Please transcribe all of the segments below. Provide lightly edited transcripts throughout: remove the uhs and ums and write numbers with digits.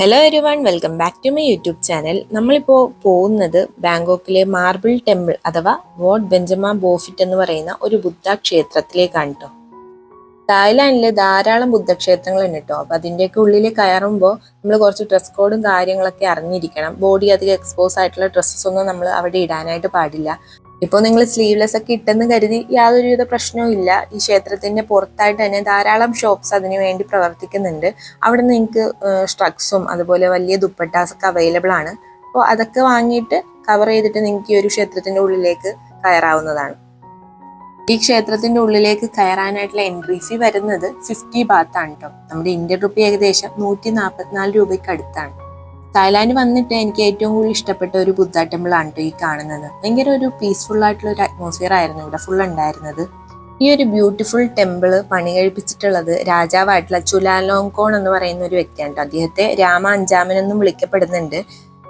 Hello everyone, welcome back to my YouTube channel. നമ്മളിപ്പോൾ പോകുന്നത് ബാങ്കോക്കിലെ മാർബിൾ ടെമ്പിൾ അഥവാ വോട്ട് ബെഞ്ചമിൻ ബോഫിറ്റ് എന്ന് പറയുന്ന ഒരു ബുദ്ധ ക്ഷേത്രത്തിലേക്കാണ് കേട്ടോ. തായ്ലാൻഡിൽ ധാരാളം ബുദ്ധക്ഷേത്രങ്ങൾ ഉണ്ട് കേട്ടോ. അപ്പം അതിൻ്റെയൊക്കെ ഉള്ളിൽ കയറുമ്പോൾ നമ്മൾ കുറച്ച് ഡ്രസ് കോഡും കാര്യങ്ങളൊക്കെ അറിഞ്ഞിരിക്കണം. ബോഡി അധികം എക്സ്പോസ് ആയിട്ടുള്ള ഡ്രസ്സസ് ഒന്നും നമ്മൾ അവിടെ ഇടാനായിട്ട് പാടില്ല. ഇപ്പോൾ നിങ്ങൾ സ്ലീവ്ലെസ് ഒക്കെ ഇട്ടെന്ന് കരുതി യാതൊരുവിധ പ്രശ്നവും ഇല്ല. ഈ ക്ഷേത്രത്തിന്റെ പുറത്തായിട്ട് തന്നെ ധാരാളം ഷോപ്സ് അതിനു വേണ്ടി പ്രവർത്തിക്കുന്നുണ്ട്. അവിടെ നിന്ന് നിങ്ങൾക്ക് സ്ട്രക്സും അതുപോലെ വലിയ ദുപ്പട്ടാസ് ഒക്കെ അവൈലബിൾ ആണ്. അപ്പോൾ അതൊക്കെ വാങ്ങിയിട്ട് കവർ ചെയ്തിട്ട് നിങ്ങൾക്ക് ഈ ഒരു ക്ഷേത്രത്തിന്റെ ഉള്ളിലേക്ക് കയറാവുന്നതാണ്. ഈ ക്ഷേത്രത്തിന്റെ ഉള്ളിലേക്ക് കയറാനായിട്ടുള്ള എൻട്രി ഫീ വരുന്നത് 50 ബാത്ത് ആണ് കേട്ടോ. നമ്മുടെ ഇന്ത്യൻ റുപ്പി ഏകദേശം 144 രൂപയ്ക്ക് അടുത്താണ്. തായ്ലാൻഡ് വന്നിട്ട് എനിക്ക് ഏറ്റവും കൂടുതൽ ഇഷ്ടപ്പെട്ട ഒരു ബുദ്ധ ടെമ്പിൾ ആണ് കേട്ടോ ഈ കാണുന്നത്. ഭയങ്കര ഒരു പീസ്ഫുൾ ആയിട്ടുള്ള ഒരു അറ്റ്മോസ്ഫിയർ ആയിരുന്നു ഇവിടെ ഫുൾ ഉണ്ടായിരുന്നത്. ഈ ഒരു ബ്യൂട്ടിഫുൾ ടെമ്പിള് പണി കഴിപ്പിച്ചിട്ടുള്ളത് രാജാവായിട്ടുള്ള ചുലാലോങ്കോൺ എന്ന് പറയുന്ന ഒരു വ്യക്തിയാണ് കേട്ടോ. അദ്ദേഹത്തെ രാമ അഞ്ചാമൻ എന്നും വിളിക്കപ്പെടുന്നുണ്ട്.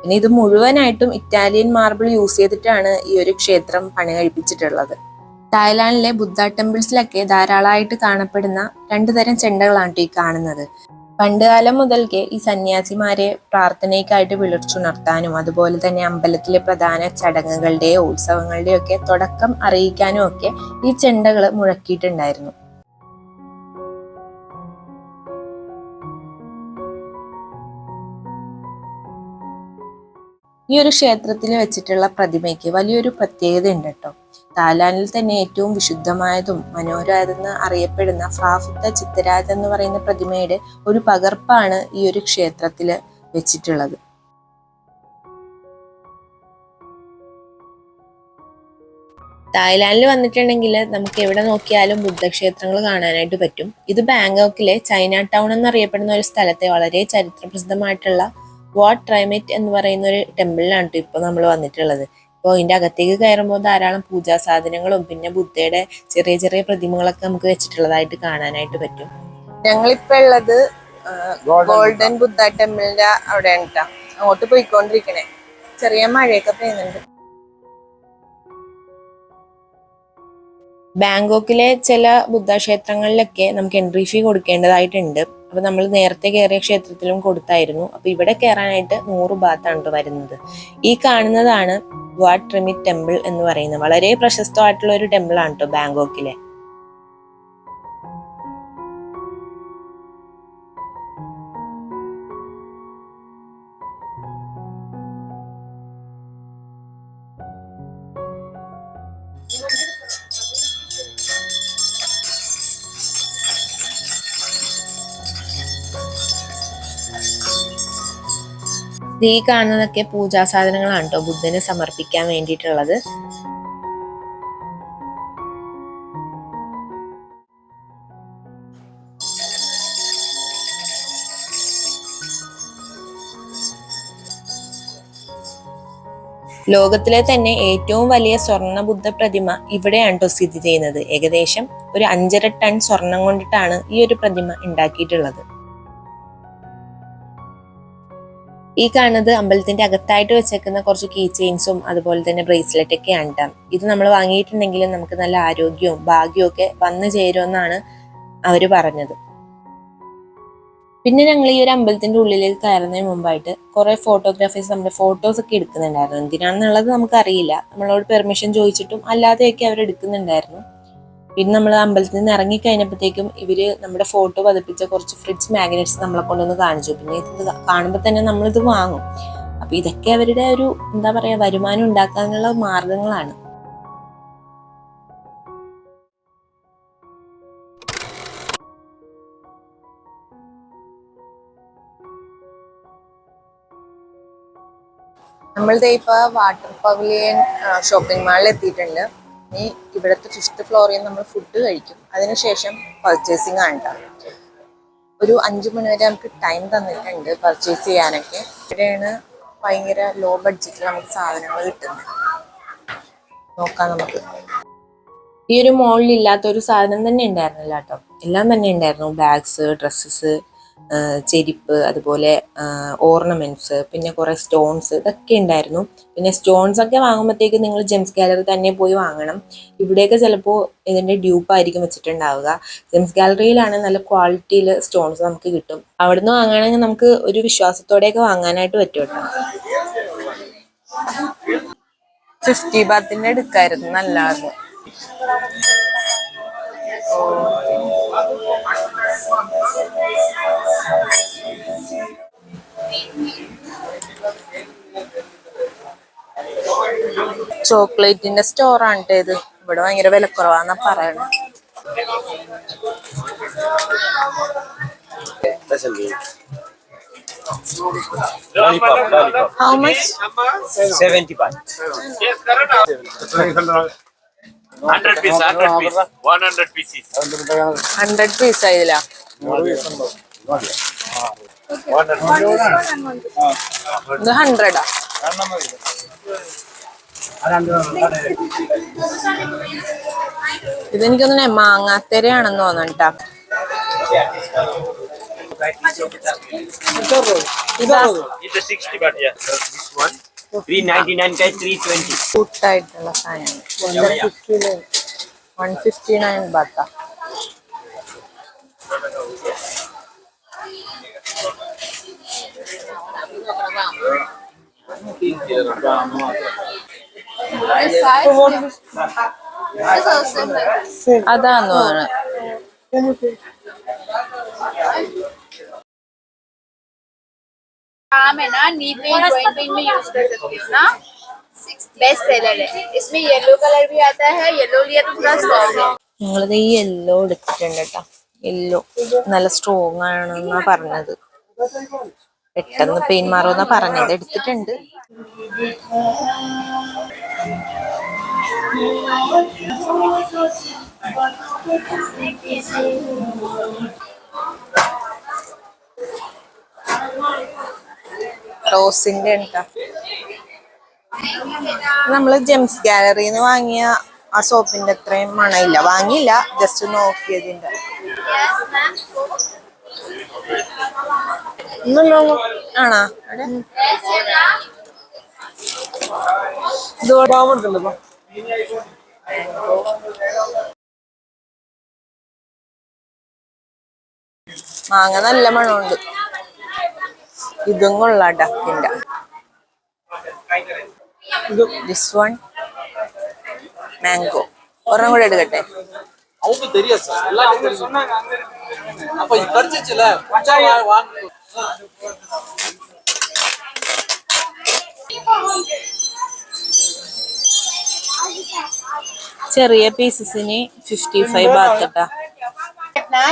പിന്നെ ഇത് മുഴുവനായിട്ടും ഇറ്റാലിയൻ മാർബിൾ യൂസ് ചെയ്തിട്ടാണ് ഈ ഒരു ക്ഷേത്രം പണി കഴിപ്പിച്ചിട്ടുള്ളത്. തായ്ലാൻഡിലെ ബുദ്ധ ടെമ്പിൾസിലൊക്കെ ധാരാളമായിട്ട് കാണപ്പെടുന്ന 2 തരം ചെണ്ടകളാണ് ഈ കാണുന്നത്. പണ്ടുകാലം മുതൽക്കേ ഈ സന്യാസിമാരെ പ്രാർത്ഥനയ്ക്കായിട്ട് വിളിച്ചുണർത്താനും അതുപോലെ തന്നെ അമ്പലത്തിലെ പ്രധാന ചടങ്ങുകളുടെയോ ഉത്സവങ്ങളുടെയോ ഒക്കെ തുടക്കം അറിയിക്കാനും ഒക്കെ ഈ ചെണ്ടകൾ മുഴക്കിയിട്ടുണ്ടായിരുന്നു. ഈ ഒരു ക്ഷേത്രത്തിൽ വെച്ചിട്ടുള്ള പ്രതിമയ്ക്ക് വലിയൊരു പ്രത്യേകത ഉണ്ട് കേട്ടോ. തായ്ലാൻഡിൽ തന്നെ ഏറ്റവും വിശുദ്ധമായതും മനോഹരമായതെന്ന് അറിയപ്പെടുന്ന ഫാഫുത്ത ചിത്തരാജ് എന്ന് പറയുന്ന പ്രതിമയുടെ ഒരു പകർപ്പാണ് ഈ ഒരു ക്ഷേത്രത്തിൽ വെച്ചിട്ടുള്ളത്. തായ്ലാൻഡിൽ വന്നിട്ടുണ്ടെങ്കിൽ നമുക്ക് എവിടെ നോക്കിയാലും ബുദ്ധക്ഷേത്രങ്ങൾ കാണാനായിട്ട് പറ്റും. ഇത് ബാങ്കോക്കിലെ ചൈന ടൗൺ എന്നറിയപ്പെടുന്ന ഒരു സ്ഥലത്തെ വളരെ ചരിത്രപ്രസിദ്ധമായിട്ടുള്ള വാട്ട് ട്രൈമിറ്റ് എന്ന് പറയുന്ന ഒരു ടെമ്പിളിലാണ് ഇപ്പോൾ നമ്മൾ വന്നിട്ടുള്ളത്. അപ്പോൾ ഇതിൻ്റെ അകത്തേക്ക് കയറുമ്പോൾ ധാരാളം പൂജാ സാധനങ്ങളും പിന്നെ ബുദ്ധയുടെ ചെറിയ ചെറിയ പ്രതിമകളൊക്കെ നമുക്ക് വെച്ചിട്ടുള്ളതായിട്ട് കാണാനായിട്ട് പറ്റും. ഞങ്ങളിപ്പോൾ ഉള്ളത് ഗോൾഡൻ ബുദ്ധ ടെമ്പിളിന്റെ അവിടെയാണ് കേട്ടോ. അങ്ങോട്ട് പോയിക്കൊണ്ടിരിക്കണേ. ചെറിയ മഴയൊക്കെ പെയ്യുന്നുണ്ട്. ബാങ്കോക്കിലെ ചില ബുദ്ധക്ഷേത്രങ്ങളിലൊക്കെ നമുക്ക് എൻട്രി ഫീ കൊടുക്കേണ്ടതായിട്ടുണ്ട്. അപ്പൊ നമ്മൾ നേരത്തെ കയറിയ ക്ഷേത്രത്തിലും കൊടുത്തായിരുന്നു. അപ്പൊ ഇവിടെ കയറാനായിട്ട് 100 ബാത്താണ് വരുന്നത്. ഈ കാണുന്നതാണ് വാട്ട് ട്രിമിറ്റ് ടെമ്പിൾ എന്ന് പറയുന്നത്. വളരെ പ്രശസ്തമായിട്ടുള്ള ഒരു ടെമ്പിൾ ആണ് കേട്ടോ ബാങ്കോക്കിലെ. ഈ കാണുന്നതൊക്കെ പൂജാ സാധനങ്ങളാണ് കേട്ടോ ബുദ്ധന് സമർപ്പിക്കാൻ വേണ്ടിയിട്ടുള്ളത്. ലോകത്തിലെ തന്നെ ഏറ്റവും വലിയ സ്വർണ്ണ ബുദ്ധ പ്രതിമ ഇവിടെയാണ് കേട്ടോ സ്ഥിതി ചെയ്യുന്നത്. ഏകദേശം ഒരു 5.5 ടൺ സ്വർണം കൊണ്ടിട്ടാണ് ഈ ഒരു പ്രതിമ ഉണ്ടാക്കിയിട്ടുള്ളത്. ഈ കാണുന്നത് അമ്പലത്തിന്റെ അകത്തായിട്ട് വെച്ചേക്കുന്ന കുറച്ച് കീ ചെയിൻസും അതുപോലെ തന്നെ ബ്രേസ്ലെറ്റ് ഒക്കെയാണ് കേട്ടോ. ഇത് നമ്മൾ വാങ്ങിയിട്ടുണ്ടെങ്കിൽ നമുക്ക് നല്ല ആരോഗ്യവും ഭാഗ്യവും ഒക്കെ വന്നു ചേരുമെന്നാണ് അവര് പറഞ്ഞത്. പിന്നെ ഞങ്ങൾ ഈ ഒരു അമ്പലത്തിന്റെ ഉള്ളിലേക്ക് കയറുന്നതിന് മുമ്പായിട്ട് കുറെ ഫോട്ടോഗ്രാഫേഴ്സ് നമ്മുടെ ഫോട്ടോസ് ഒക്കെ എടുക്കുന്നുണ്ടായിരുന്നു. എന്തിനാണെന്നുള്ളത് നമുക്കറിയില്ല. നമ്മളോട് പെർമിഷൻ ചോദിച്ചിട്ടും അല്ലാതെയൊക്കെ അവർ എടുക്കുന്നുണ്ടായിരുന്നു. പിന്നെ നമ്മൾ അമ്പലത്തിൽ നിന്ന് ഇറങ്ങി കഴിഞ്ഞപ്പോഴത്തേക്കും ഇവര് നമ്മുടെ ഫോട്ടോ പതിപ്പിച്ച കുറച്ച് ഫ്രിഡ്ജ് മാഗ്നറ്റ്സ് നമ്മളെ കൊണ്ടൊന്ന് കാണിച്ചു. പിന്നെ ഇത് കാണുമ്പോൾ തന്നെ നമ്മളിത് വാങ്ങും. അപ്പൊ ഇതൊക്കെ അവരുടെ ഒരു എന്താ പറയാ വരുമാനം ഉണ്ടാക്കാനുള്ള മാർഗങ്ങളാണ്. നമ്മളിതേ ഇപ്പൊ വാട്ടർ പവലിയൻ ഷോപ്പിംഗ് മാളിൽ എത്തിയിട്ടുണ്ട്. ഇനി ഇവിടുത്തെ 5th ഫ്ലോറിൽ നമ്മൾ ഫുഡ് കഴിക്കും. അതിനുശേഷം പർച്ചേസിങ് ആണ്. ഒരു 5 മണി വരെ നമുക്ക് ടൈം തന്നിട്ടുണ്ട് പർച്ചേസ് ചെയ്യാനൊക്കെ. ഇവിടെയാണ് ഭയങ്കര ലോ ബഡ്ജറ്റിൽ നമുക്ക് സാധനങ്ങൾ കിട്ടുന്നത്. നോക്കാം നമുക്ക്. ഈ ഒരു മോളിൽ ഇല്ലാത്ത ഒരു സാധനം തന്നെ ഉണ്ടായിരുന്നില്ല കേട്ടോ. എല്ലാം തന്നെ ഉണ്ടായിരുന്നു. ബാഗ്സ്, ഡ്രസ്സസ്, ചെരിപ്പ്, അതുപോലെ ഓർണമെന്റ്സ്, പിന്നെ കുറെ സ്റ്റോൺസ്, ഇതൊക്കെ ഉണ്ടായിരുന്നു. പിന്നെ സ്റ്റോൺസ് ഒക്കെ വാങ്ങുമ്പോഴത്തേക്ക് നിങ്ങൾ ജെംസ് ഗാലറി തന്നെ പോയി വാങ്ങണം. ഇവിടെയൊക്കെ ചിലപ്പോൾ ഇതിന്റെ ഡ്യൂപ്പായിരിക്കും വെച്ചിട്ടുണ്ടാവുക. ജെംസ് ഗാലറിയിലാണ് നല്ല ക്വാളിറ്റിയിൽ സ്റ്റോൺസ് നമുക്ക് കിട്ടും. അവിടുന്ന് വാങ്ങുകയാണെങ്കിൽ നമുക്ക് ഒരു വിശ്വാസത്തോടെയൊക്കെ വാങ്ങാനായിട്ട് പറ്റും കേട്ടോ. 50 ബാത്തിന്റെ എടുക്കായിരുന്നു, നല്ലായിരുന്നു. ചോക്ലേറ്റിന്റെ സ്റ്റോറാണ് കേട്ടോ ഇത്. ഇവിടെ ഭയങ്കര വിലക്കുറവാന്നാ പറയണേ. How much? 70 baht. 100 piece, 100 piece, 100 pieces. 100 piece ആയില്ല. ഇത് 100ആ. ഇതെനിക്കൊന്നെ മാങ്ങാത്തേരയാണെന്ന് തോന്നണ്ടാ. ഇതാ It's a 60 baht, yeah. This one, 399 guys, 320. കൂട്ടായിട്ടുള്ള സാധനം 159 ബാത്താ. അതാന്ന് തോന്നുന്നു. काम है ना, नी पेन जॉइंट पेन में यूज कर सकती हो ना। बेस्ट सेलर है। इसमें येलो कलर भी आता है, येलो लिया तो थोड़ा स्ट्रॉन्ग है। ഞങ്ങളിത് ഈ യെല്ലോ എടുത്തിട്ടുണ്ട് കേട്ടോ. യെല്ലോ നല്ല സ്ട്രോങ് ആണെന്നാ പറഞ്ഞത്. പെട്ടെന്ന് പെയിൻ മാറുമെന്നാ പറഞ്ഞത്. എടുത്തിട്ടുണ്ട്. റോസിന്റെ ഉണ്ടാ. നമ്മള് ജെംസ് ഗാലറിന്ന് വാങ്ങിയ ആ സോപ്പിന്റെ അത്രയും മണമില്ല. വാങ്ങിയില്ല, ജസ്റ്റ് നോക്കിയതിന്റെ. ആണോ? മാങ്ങ നല്ല മണമുണ്ട്. ഇതും കൊള്ളാം, ഡക്കിന്റെ. This one mango. ഒരെണ്ണം കൂടെ എടുക്കട്ടെ. ചെറിയ പീസസിന് 55 ബാത്ത് കേട്ടാ.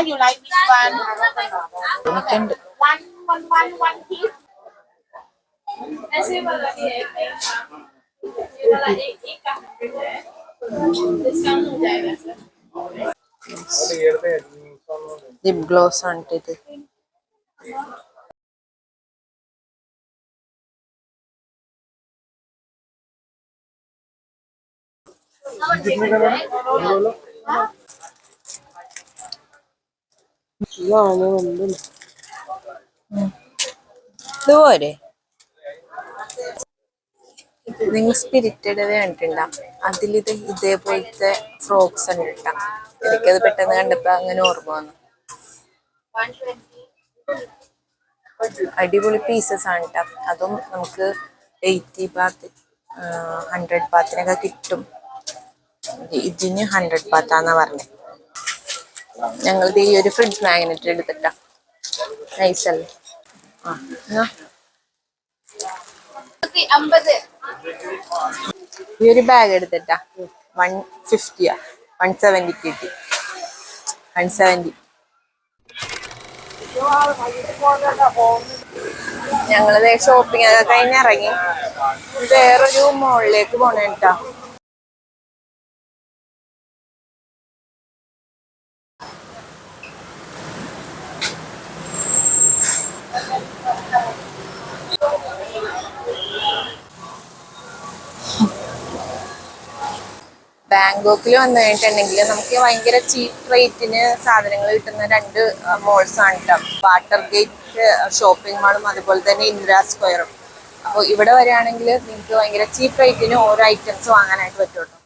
You like this one? എനിക്കുണ്ട്. One piece. ऐसे वाला ये वाला एक का डिस्काउंट हो जाएगा सर. ലിപ് ഗ്ലോസ് ആണ് ഇത്. ഇതുപോലെ നിങ്ങൾ സ്പിരിറ്റഡ് കണ്ടിട്ടുണ്ടാ? അതിലിത് ഇതേപോലത്തെ ഫ്രോക്സ് ആണ് ഇട്ടാ. എനിക്കത് പെട്ടെന്ന് കണ്ടപ്പോ അങ്ങനെ ഓർമ്മ വന്നു. അടിപൊളി പീസസ് ആണ് കേട്ടോ. അതും നമുക്ക് 80 ബാത്ത് 100 ബാത്തിനൊക്കെ കിട്ടും. ഇതിന് 100 ബാത്താന്നാ പറഞ്ഞത്. ഞങ്ങളിത് ഈ ഒരു ഫ്രിഡ്ജ് മാഗ്നറ്റ് എടുത്തിട്ടാ. നൈസല്ലേ? ആ എന്നാ ഈ ഒരു ബാഗ് എടുത്തിട്ടാ 150യാ. 170 കിട്ടി. 170. ഞങ്ങളിത് ഷോപ്പിംഗ് ഒക്കെ കഴിഞ്ഞിറങ്ങി വേറൊരു മോളിലേക്ക് പോണേട്ടാ. ബാങ്കോക്കിൽ വന്നു കഴിഞ്ഞിട്ടുണ്ടെങ്കിൽ നമുക്ക് ഭയങ്കര ചീപ്പ് റേറ്റിന് സാധനങ്ങൾ കിട്ടുന്ന രണ്ട് മോൾസ് ആണ് കേട്ടോ. വാട്ടർ ഗേറ്റ് ഷോപ്പിംഗ് മാളും അതുപോലെ തന്നെ ഇന്ദിരാ സ്ക്വയറും. അപ്പോൾ ഇവിടെ വരികയാണെങ്കിൽ നിങ്ങൾക്ക് ഭയങ്കര ചീപ്പ് റേറ്റിന് ഓരോ ഐറ്റംസ് വാങ്ങാനായിട്ട് പറ്റും.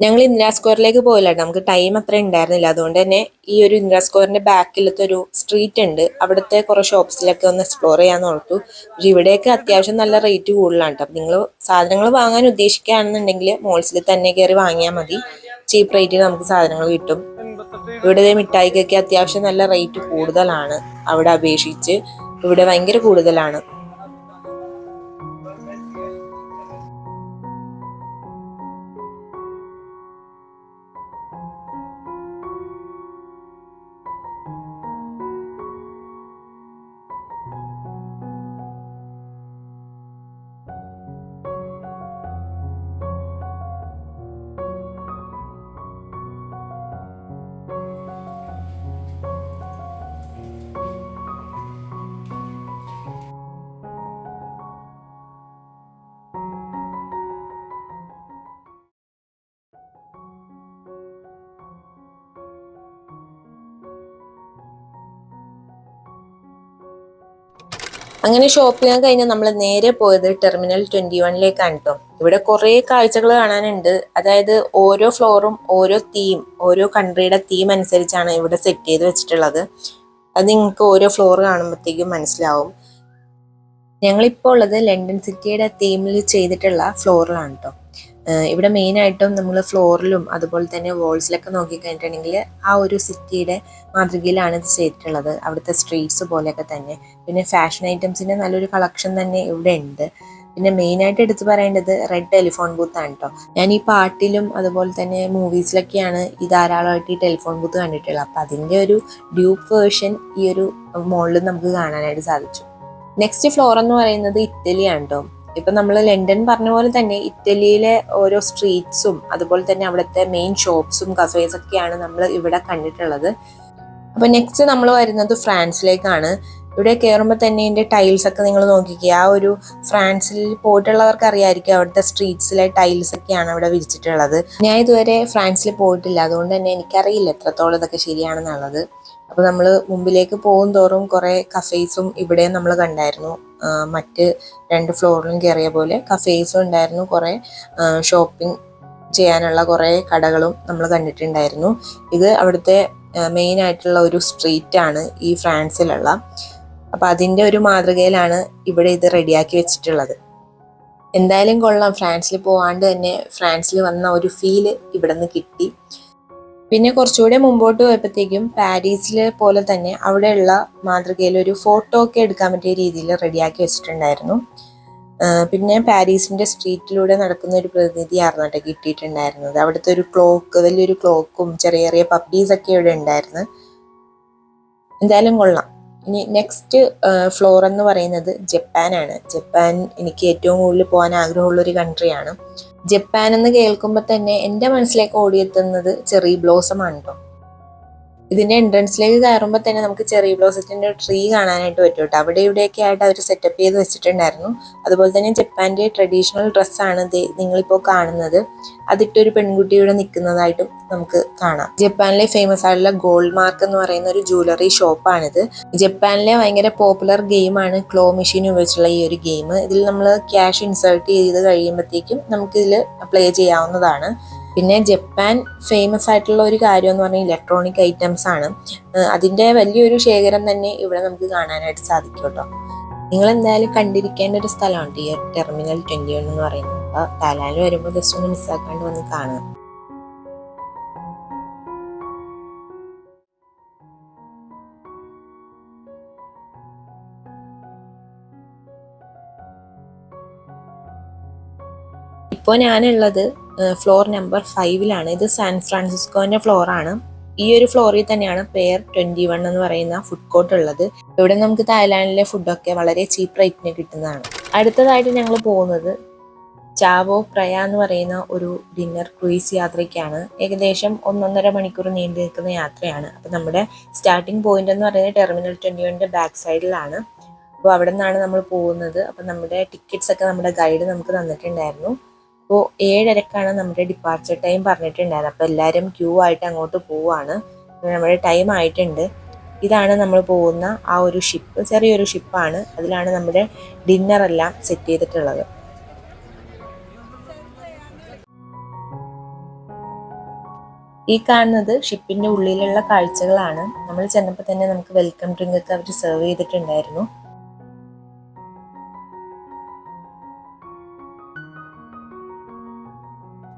ഞങ്ങൾ ഇന്ദിരാ സ്ക്വയറിലേക്ക് പോയില്ല, നമുക്ക് ടൈം അത്ര ഉണ്ടായിരുന്നില്ല. അതുകൊണ്ട് തന്നെ ഈ ഒരു ഇന്ദിരാ സ്ക്വയറിന്റെ ബാക്കിലത്തെ ഒരു സ്ട്രീറ്റ് ഉണ്ട്, അവിടുത്തെ കുറെ ഷോപ്സിലൊക്കെ ഒന്ന് എക്സ്പ്ലോർ ചെയ്യാന്ന് ഓർത്തു. പക്ഷെ ഇവിടെയൊക്കെ അത്യാവശ്യം നല്ല റേറ്റ് കൂടുതലാണ് കേട്ടോ. നിങ്ങൾ സാധനങ്ങൾ വാങ്ങാൻ ഉദ്ദേശിക്കുകയാണെന്നുണ്ടെങ്കിൽ മോൾസിൽ തന്നെ കയറി വാങ്ങിയാൽ മതി. ചീപ്പ് റേറ്റിൽ നമുക്ക് സാധനങ്ങൾ കിട്ടും. ഇവിടെ മിഠായിക്കൊക്കെ അത്യാവശ്യം നല്ല റേറ്റ് കൂടുതലാണ്, അവിടെ അപേക്ഷിച്ച് ഇവിടെ ഭയങ്കര കൂടുതലാണ്. അങ്ങനെ ഷോപ്പിംഗ് കഴിഞ്ഞാൽ നമ്മൾ നേരെ പോയത് ടെർമിനൽ 21ലേക്കാണ് കേട്ടോ. ഇവിടെ കുറേ കാഴ്ചകൾ കാണാനുണ്ട്. അതായത് ഓരോ ഫ്ലോറും ഓരോ തീം, ഓരോ കൺട്രിയുടെ തീം അനുസരിച്ചാണ് ഇവിടെ സെറ്റ് ചെയ്ത് വെച്ചിട്ടുള്ളത്. അത് നിങ്ങൾക്ക് ഓരോ ഫ്ലോർ കാണുമ്പോഴത്തേക്കും മനസ്സിലാവും. ഞങ്ങളിപ്പോൾ ഉള്ളത് ലണ്ടൻ സിറ്റിയുടെ തീമിൽ ചെയ്തിട്ടുള്ള ഫ്ലോറിലാണ് കേട്ടോ. ഇവിടെ മെയിൻ ആയിട്ടും നമ്മൾ ഫ്ലോറിലും അതുപോലെ തന്നെ വോൾസിലൊക്കെ നോക്കിക്കഴിഞ്ഞിട്ടുണ്ടെങ്കിൽ ആ ഒരു സിറ്റിയുടെ മാതൃകയിലാണ് ഇത് ചെയ്തിട്ടുള്ളത്. അവിടുത്തെ സ്ട്രീറ്റ്സ് പോലെയൊക്കെ തന്നെ. പിന്നെ ഫാഷൻ ഐറ്റംസിന്റെ നല്ലൊരു കളക്ഷൻ തന്നെ ഇവിടെ ഉണ്ട്. പിന്നെ മെയിൻ ആയിട്ട് എടുത്തു പറയേണ്ടത് റെഡ് ടെലിഫോൺ ബൂത്ത് ആണ് കേട്ടോ. ഞാൻ ഈ പാട്ടിലും അതുപോലെ തന്നെ മൂവീസിലൊക്കെയാണ് ഈ ധാരാളമായിട്ട് ഈ ടെലിഫോൺ ബൂത്ത് കണ്ടിട്ടുള്ളത്. അപ്പൊ അതിന്റെ ഒരു ഡ്യൂപ്പ് വേർഷൻ ഈ ഒരു മോളിൽ നമുക്ക് കാണാനായിട്ട് സാധിച്ചു. നെക്സ്റ്റ് ഫ്ലോർ എന്ന് പറയുന്നത് ഇറ്റലിയാണ് കേട്ടോ. ഇപ്പൊ നമ്മൾ ലണ്ടൻ പറഞ്ഞ പോലെ തന്നെ ഇറ്റലിയിലെ ഓരോ സ്ട്രീറ്റ്സും അതുപോലെ തന്നെ അവിടുത്തെ മെയിൻ ഷോപ്സും കഫേസ് ഒക്കെയാണ് നമ്മൾ ഇവിടെ കണ്ടിട്ടുള്ളത്. അപ്പൊ നെക്സ്റ്റ് നമ്മൾ വരുന്നത് ഫ്രാൻസിലേക്കാണ്. ഇവിടെ കയറുമ്പോൾ തന്നെ ഇതിന്റെ ടൈൽസ് ഒക്കെ നിങ്ങൾ നോക്കിക്കുക. ആ ഒരു ഫ്രാൻസിൽ പോയിട്ടുള്ളവർക്ക് അറിയായിരിക്കും അവിടുത്തെ സ്ട്രീറ്റ്സിലെ ടൈൽസ് ഒക്കെയാണ് അവിടെ വിരിച്ചിട്ടുള്ളത്. ഞാൻ ഇതുവരെ ഫ്രാൻസിൽ പോയിട്ടില്ല, അതുകൊണ്ട് തന്നെ എനിക്കറിയില്ല എത്രത്തോളം ഇതൊക്കെ ശരിയാണെന്നുള്ളത്. അപ്പൊ നമ്മൾ മുമ്പിലേക്ക് പോകും തോറും കുറെ കഫേസും ഇവിടെ നമ്മൾ കണ്ടായിരുന്നു. മറ്റ് രണ്ട് ഫ്ലോറിലും കയറിയ പോലെ കഫേസും ഉണ്ടായിരുന്നു, കുറെ ഷോപ്പിംഗ് ചെയ്യാനുള്ള കുറെ കടകളും നമ്മൾ കണ്ടിട്ടുണ്ടായിരുന്നു. ഇത് അവിടുത്തെ മെയിൻ ആയിട്ടുള്ള ഒരു സ്ട്രീറ്റ് ആണ് ഈ ഫ്രാൻസിലുള്ള. അപ്പൊ അതിന്റെ ഒരു മാതൃകയിലാണ് ഇവിടെ ഇത് റെഡിയാക്കി വെച്ചിട്ടുള്ളത്. എന്തായാലും കൊള്ളാം, ഫ്രാൻസിൽ പോവാണ്ട് തന്നെ ഫ്രാൻസിൽ വന്ന ഒരു ഫീല് ഇവിടെ നിന്ന് കിട്ടി. പിന്നെ കുറച്ചുകൂടെ മുമ്പോട്ട് പോയപ്പോഴത്തേക്കും പാരീസിലെ പോലെ തന്നെ അവിടെയുള്ള മാതൃകയിൽ ഒരു ഫോട്ടോ ഒക്കെ എടുക്കാൻ പറ്റിയ രീതിയിൽ റെഡിയാക്കി വെച്ചിട്ടുണ്ടായിരുന്നു. പിന്നെ പാരീസിന്റെ സ്ട്രീറ്റിലൂടെ നടക്കുന്ന ഒരു പ്രതിനിധിയായിരുന്നു കേട്ടോ കിട്ടിയിട്ടുണ്ടായിരുന്നത്. അവിടുത്തെ ഒരു ക്ലോക്ക്, വലിയൊരു ക്ലോക്കും ചെറിയ ചെറിയ പപ്പീസ് ഒക്കെ ഇവിടെ ഉണ്ടായിരുന്നു. എന്തായാലും കൊള്ളാം. ഇനി നെക്സ്റ്റ് ഫ്ലോർ എന്ന് പറയുന്നത് ജപ്പാനാണ്. ജപ്പാൻ എനിക്ക് ഏറ്റവും കൂടുതൽ പോകാൻ ആഗ്രഹമുള്ള ഒരു കൺട്രിയാണ്. ജപ്പാൻ എന്ന് കേൾക്കുമ്പോൾ തന്നെ എൻ്റെ മനസ്സിലേക്ക് ഓടിയെത്തുന്നത് ചെറി ബ്ലോസം ആണ് കേട്ടോ. ഇതിന്റെ എൻട്രൻസിലേക്ക് കയറുമ്പോൾ തന്നെ നമുക്ക് ചെറി ബ്ലോസത്തിന്റെ ട്രീ കാണാനായിട്ട് പറ്റും കേട്ടോ. അവിടെ ഇവിടെയൊക്കെ ആയിട്ട് അവർ സെറ്റപ്പ് ചെയ്ത് വെച്ചിട്ടുണ്ടായിരുന്നു. അതുപോലെ തന്നെ ജപ്പാന്റെ ട്രഡീഷണൽ ഡ്രസ്സാണ് നിങ്ങളിപ്പോൾ കാണുന്നത്. അതിട്ടൊരു പെൺകുട്ടി ഇവിടെ നിൽക്കുന്നതായിട്ടും നമുക്ക് കാണാം. ജപ്പാനിലെ ഫേമസ് ആയിട്ടുള്ള ഗോൾഡ് മാർക്ക് എന്ന് പറയുന്ന ഒരു ജ്വല്ലറി ഷോപ്പാണിത്. ജപ്പാനിലെ ഭയങ്കര പോപ്പുലർ ഗെയിമാണ് ക്ലോ മെഷീൻ ഉപയോഗിച്ചുള്ള ഈ ഒരു ഗെയിം. ഇതിൽ നമ്മൾ ക്യാഷ് ഇൻസേർട്ട് ചെയ്ത് കഴിയുമ്പോഴത്തേക്കും നമുക്കിതിൽ പ്ലേ ചെയ്യാവുന്നതാണ്. പിന്നെ ജപ്പാൻ ഫേമസ് ആയിട്ടുള്ള ഒരു കാര്യം എന്ന് പറഞ്ഞാൽ ഇലക്ട്രോണിക് ഐറ്റംസ് ആണ്. അതിന്റെ വലിയൊരു ശേഖരം തന്നെ ഇവിടെ നമുക്ക് കാണാനായിട്ട് സാധിക്കും കേട്ടോ. നിങ്ങൾ എന്തായാലും കണ്ടിരിക്കേണ്ട ഒരു സ്ഥലമാണ് ഈ ടെർമിനൽ 21 എന്ന് പറയുന്നത്. അപ്പൊ തായ്ലാൻഡിൽ വരുമ്പോൾ ജസ്റ്റ് ഒന്ന് മിസ്സാക്കാണ്ട് വന്ന് കാണുക. ഇപ്പോൾ ഞാനുള്ളത് ഫ്ലോർ നമ്പർ 5ലാണ്. ഇത് സാൻ ഫ്രാൻസിസ്കോന്റെ ഫ്ലോർ ആണ്. ഈ ഒരു ഫ്ലോറിൽ തന്നെയാണ് പെയർ 21 എന്ന് പറയുന്ന ഫുഡ് കോർട്ട് ഉള്ളത്. ഇവിടെ നമുക്ക് തായ്ലാൻഡിലെ ഫുഡൊക്കെ വളരെ ചീപ്പ് റേറ്റിന് കിട്ടുന്നതാണ്. അടുത്തതായിട്ട് ഞങ്ങൾ പോകുന്നത് ചാവോ പ്രയ എന്ന് പറയുന്ന ഒരു ഡിന്നർ ക്രൂയിസ് യാത്രയ്ക്കാണ്. ഏകദേശം 1.5 മണിക്കൂർ നീണ്ടു നിൽക്കുന്ന യാത്രയാണ്. അപ്പൊ നമ്മുടെ സ്റ്റാർട്ടിംഗ് പോയിന്റ് എന്ന് പറയുന്നത് ടെർമിനൽ 21ന്റെ ബാക്ക് സൈഡിലാണ്. അപ്പോൾ അവിടെ നിന്നാണ് നമ്മൾ പോകുന്നത്. അപ്പം നമ്മുടെ ടിക്കറ്റ്സ് ഒക്കെ നമ്മുടെ ഗൈഡ് നമുക്ക് തന്നിട്ടുണ്ടായിരുന്നു. അപ്പോൾ 7:30ക്കാണ് നമ്മുടെ ഡിപ്പാർച്ചർ ടൈം പറഞ്ഞിട്ടുണ്ടായിരുന്നത്. അപ്പോൾ എല്ലാവരും ക്യൂ ആയിട്ട് അങ്ങോട്ട് പോവാണ്. നമ്മുടെ ടൈം ആയിട്ടുണ്ട്. ഇതാണ് നമ്മൾ പോകുന്ന ആ ഒരു ഷിപ്പ്, ചെറിയൊരു ഷിപ്പാണ്. അതിലാണ് നമ്മുടെ ഡിന്നറെല്ലാം സെറ്റ് ചെയ്തിട്ടുള്ളത്. ഈ കാണുന്നത് ഷിപ്പിന്റെ ഉള്ളിലുള്ള കാഴ്ചകളാണ്. നമ്മൾ ചെന്നപ്പോൾ തന്നെ നമുക്ക് വെൽക്കം ഡ്രിങ്ക് ഒക്കെ അവർ സെർവ് ചെയ്തിട്ടുണ്ടായിരുന്നു.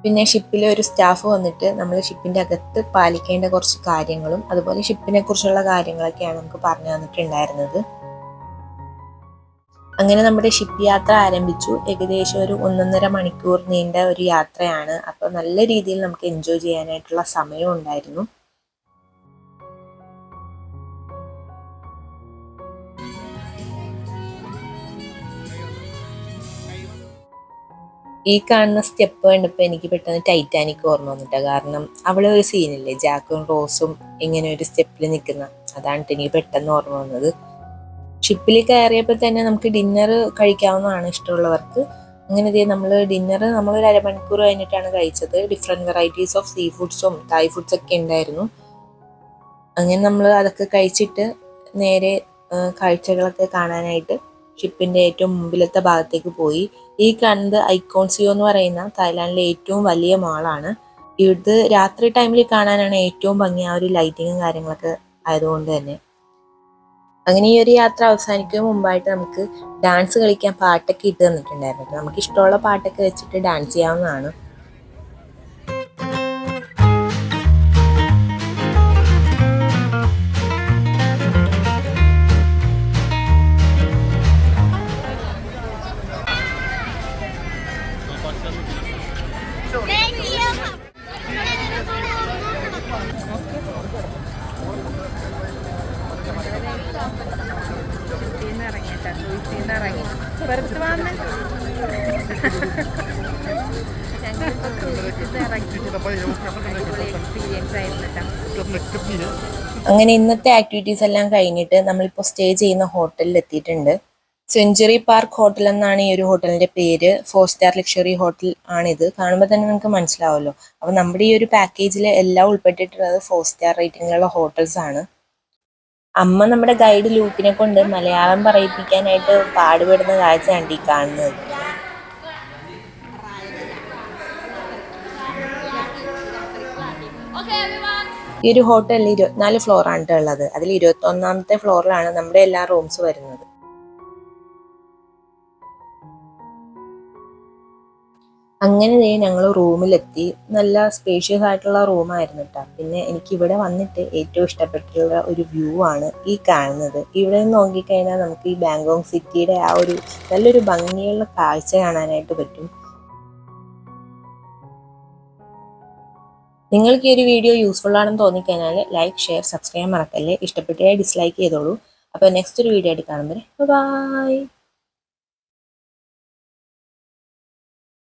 പിന്നെ ഷിപ്പിലെ ഒരു സ്റ്റാഫ് വന്നിട്ട് നമ്മൾ ഷിപ്പിന്റെ അകത്ത് പാലിക്കേണ്ട കുറച്ച് കാര്യങ്ങളും അതുപോലെ ഷിപ്പിനെ കുറിച്ചുള്ള കാര്യങ്ങളൊക്കെയാണ് നമുക്ക് പറഞ്ഞു തന്നിട്ടുണ്ടായിരുന്നത്. അങ്ങനെ നമ്മുടെ ഷിപ്പ് യാത്ര ആരംഭിച്ചു. ഏകദേശം ഒരു 1.5 മണിക്കൂർ നീണ്ട ഒരു യാത്രയാണ്. അപ്പോൾ നല്ല രീതിയിൽ നമുക്ക് എൻജോയ് ചെയ്യാനായിട്ടുള്ള സമയം ഉണ്ടായിരുന്നു. ഈ കാണുന്ന സ്റ്റെപ്പ് കണ്ടപ്പോൾ എനിക്ക് പെട്ടെന്ന് ടൈറ്റാനിക് ഓർമ്മ വന്നിട്ടാ. കാരണം അവിടെ ഒരു സീനില്ലേ, ജാക്കും റോസും ഇങ്ങനെ ഒരു സ്റ്റെപ്പിൽ നിൽക്കുന്ന, അതാണ് എനിക്ക് പെട്ടെന്ന് ഓർമ്മ വന്നത്. ഷിപ്പിൽ കയറിയപ്പോൾ തന്നെ നമുക്ക് ഡിന്നർ കഴിക്കാവുന്നതാണ് ഇഷ്ടമുള്ളവർക്ക്. അങ്ങനെ നമ്മൾ ഡിന്നർ നമ്മളൊരു 1/2 മണിക്കൂർ കഴിഞ്ഞിട്ടാണ് കഴിച്ചത്. ഡിഫറെൻറ്റ് വെറൈറ്റീസ് ഓഫ് സീ ഫുഡ്സും തായ് ഫുഡ്സ് ഒക്കെ ഉണ്ടായിരുന്നു. അങ്ങനെ നമ്മൾ അതൊക്കെ കഴിച്ചിട്ട് നേരെ കാഴ്ചകളൊക്കെ കാണാനായിട്ട് ഷിപ്പിന്റെ ഏറ്റവും മുമ്പിലത്തെ ഭാഗത്തേക്ക് പോയി. ഈ കാണുന്നത് ഐക്കോൺസിയോ എന്ന് പറയുന്ന തായ്ലാൻഡിലെ ഏറ്റവും വലിയ മാളാണ്. ഇത് രാത്രി ടൈമിൽ കാണാനാണ് ഏറ്റവും ഭംഗി, ആ ഒരു ലൈറ്റിങ്ങും കാര്യങ്ങളൊക്കെ ആയതുകൊണ്ട് തന്നെ. അങ്ങനെ ഈ ഒരു യാത്ര അവസാനിക്കുന്ന മുമ്പായിട്ട് നമുക്ക് ഡാൻസ് കളിക്കാൻ പാട്ടൊക്കെ ഇട്ട് തന്നിട്ടുണ്ടായിരുന്നു. നമുക്ക് ഇഷ്ടമുള്ള പാട്ടൊക്കെ വെച്ചിട്ട് ഡാൻസ് ചെയ്യാവുന്നതാണ്. അങ്ങനെ ഇന്നത്തെ ആക്ടിവിറ്റീസ് എല്ലാം കഴിഞ്ഞിട്ട് നമ്മളിപ്പോൾ സ്റ്റേ ചെയ്യുന്ന ഹോട്ടലിൽ എത്തിയിട്ടുണ്ട്. സെഞ്ചുറി പാർക്ക് ഹോട്ടൽ എന്നാണ് ഈ ഒരു ഹോട്ടലിന്റെ പേര്. 4 സ്റ്റാർ ലക്ഷറി ഹോട്ടൽ ആണിത്. കാണുമ്പോൾ തന്നെ നിങ്ങൾക്ക് മനസ്സിലാവുമല്ലോ. അപ്പോൾ നമ്മുടെ ഈ ഒരു പാക്കേജിൽ എല്ലാം ഉൾപ്പെട്ടിട്ടുള്ളത് 4 സ്റ്റാർ റേറ്റിംഗിലുള്ള ഹോട്ടൽസ് ആണ്. അമ്മ നമ്മുടെ ഗൈഡ് ലൂക്കിനെ കൊണ്ട് മലയാളം പറയിപ്പിക്കാനായിട്ട് പാടുപെടുന്ന കാഴ്ചയാണ് ഈ കാണുന്നത്. ഈ ഒരു ഹോട്ടലിൽ 24 ഫ്ലോറാണ് ഉള്ളത്. അതിൽ 21ാമത്തെ ഫ്ലോറിലാണ് നമ്മുടെ എല്ലാ റൂംസ് വരുന്നത്. അങ്ങനെ ഞങ്ങൾ റൂമിലെത്തി. നല്ല സ്പേഷ്യസ് ആയിട്ടുള്ള റൂമായിരുന്നു കേട്ടോ. പിന്നെ എനിക്ക് ഇവിടെ വന്നിട്ട് ഏറ്റവും ഇഷ്ടപ്പെട്ടിട്ടുള്ള ഒരു വ്യൂ ആണ് ഈ കാണുന്നത്. ഇവിടെ നിന്ന് നോക്കിക്കഴിഞ്ഞാൽ നമുക്ക് ഈ ബാങ്കോക്ക് സിറ്റിയുടെ ആ ഒരു നല്ലൊരു ഭംഗിയുള്ള കാഴ്ച കാണാനായിട്ട് പറ്റും. നിങ്ങൾക്ക് ഈ ഒരു വീഡിയോ യൂസ്ഫുൾ ആണെന്ന് തോന്നിക്കഴിഞ്ഞാൽ ലൈക്ക്, ഷെയർ, സബ്സ്ക്രൈബ് മറക്കല്ലേ. ഇഷ്ടപ്പെട്ടാൽ ഡിസ്ലൈക്ക് ചെയ്തോളൂ. അപ്പോൾ നെക്സ്റ്റ് ഒരു വീഡിയോ ആയിട്ട് കാണുമ്പോൾ ബൈ.